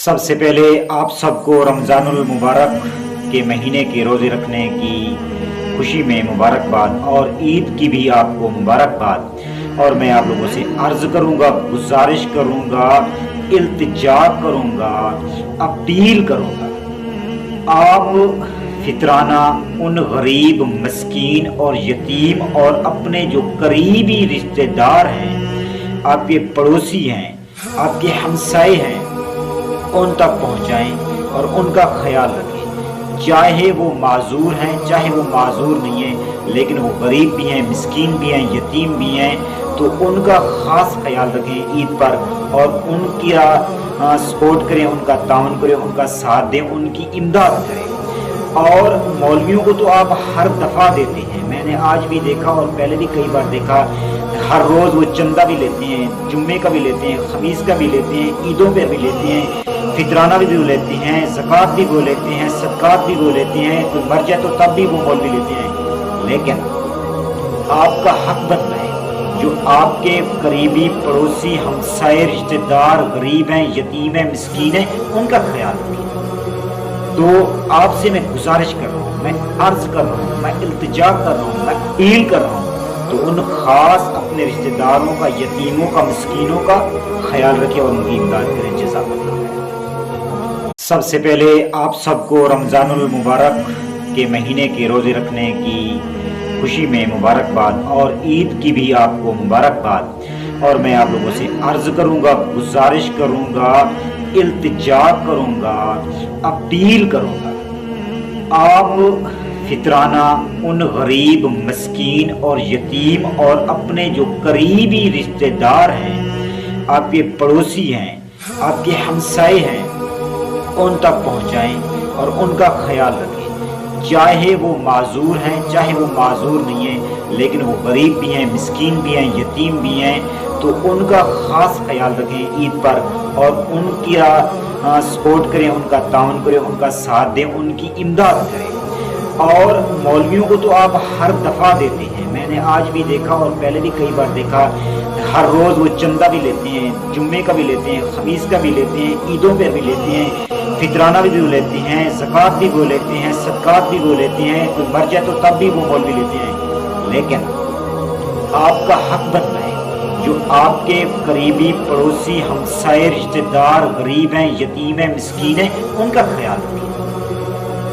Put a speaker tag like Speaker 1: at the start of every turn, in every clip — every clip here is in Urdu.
Speaker 1: سب سے پہلے آپ سب کو رمضان المبارک کے مہینے کے روزے رکھنے کی خوشی میں مبارکباد اور عید کی بھی آپ کو مبارکباد۔ اور میں آپ لوگوں سے عرض کروں گا، گزارش کروں گا، التجا کروں گا، اپیل کروں گا، آپ فطرانہ ان غریب، مسکین اور یتیم اور اپنے جو قریبی رشتہ دار ہیں، آپ کے پڑوسی ہیں، آپ کے ہمسائے ہیں، ان تک پہنچائیں اور ان کا خیال رکھیں، چاہے وہ معذور ہیں چاہے وہ معذور نہیں ہیں، لیکن وہ غریب بھی ہیں، مسکین بھی ہیں، یتیم بھی ہیں، تو ان کا خاص خیال رکھیں عید پر، اور ان کی سپورٹ کریں، ان کا تعاون کریں، ان کا ساتھ دیں، ان کی امداد کریں۔ اور مولویوں کو تو آپ ہر دفعہ دیتے ہیں، میں نے آج بھی دیکھا اور پہلے بھی کئی بار دیکھا، ہر روز وہ چندہ بھی لیتے ہیں، جمعے کا بھی لیتے ہیں، خمیس کا بھی لیتے ہیں، عیدوں پہ بھی لیتے ہیں، فطرانہ بھی وہ لیتے ہیں، زکوٰۃ بھی وہ لیتے ہیں، صدقات بھی وہ لیتے ہیں، کوئی مر جائے تو تب بھی وہ مولوی لیتے ہیں۔ لیکن آپ کا حق بنتا ہے، جو آپ کے قریبی پڑوسی، ہمسائے، رشتہ دار غریب ہیں، یتیم ہیں، مسکین ہیں، ان کا خیال رکھیں۔ تو آپ سے میں گزارش کر رہا ہوں، میں عرض کر رہا ہوں، میں التجا کر رہا ہوں، میں اپیل کر رہا ہوں، تو ان خاص اپنے رشتہ داروں کا، یتیموں کا، مسکینوں کا خیال رکھیں اور ان کی امداد کریں۔ جزاک اللہ۔ سب سے پہلے آپ سب کو رمضان المبارک کے مہینے کے روزے رکھنے کی خوشی میں مبارکباد اور عید کی بھی آپ کو مبارکباد۔ اور میں آپ لوگوں سے عرض کروں گا، گزارش کروں گا، التجا کروں گا، اپیل کروں گا، آپ فطرانہ ان غریب، مسکین اور یتیم اور اپنے جو قریبی رشتہ دار ہیں، آپ کے پڑوسی ہیں، آپ کے ہمسائے ہیں، ان تک پہنچائیں اور ان کا خیال رکھیں، چاہے وہ معذور ہیں چاہے وہ معذور نہیں ہیں، لیکن وہ غریب بھی ہیں، مسکین بھی ہیں، یتیم بھی ہیں، تو ان کا خاص خیال رکھیں عید پر، اور ان کی سپورٹ کریں، ان کا تعاون کریں، ان کا ساتھ دیں، ان کی امداد کریں۔ اور مولویوں کو تو آپ ہر دفعہ دیتے ہیں، میں نے آج بھی دیکھا اور پہلے بھی کئی بار دیکھا، ہر روز وہ چندہ بھی لیتے ہیں، جمعے کا بھی لیتے ہیں، خمیس کا بھی لیتے ہیں، عیدوں پہ بھی لیتے ہیں، فطرانہ بھی وہ لیتے ہیں، زکوٰۃ بھی وہ لیتے ہیں، صدقات بھی وہ لیتے ہیں، کوئی مر جائے تو تب بھی وہ مولوی لیتے ہیں۔ لیکن آپ کا حق بنتا ہے، جو آپ کے قریبی پڑوسی، ہمسائے، رشتہ دار غریب ہیں، یتیم ہیں، مسکین ہیں، ان کا خیال رکھیں۔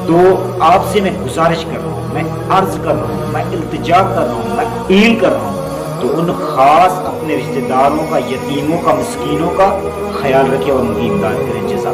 Speaker 1: تو آپ سے میں گزارش کر رہا ہوں، میں عرض کر رہا ہوں، میں التجا کر رہا ہوں، میں اپیل کر رہا ہوں، تو ان خاص اپنے رشتہ داروں کا، یتیموں کا، مسکینوں کا خیال رکھیں اور ان کی امداد کریں۔ جزاک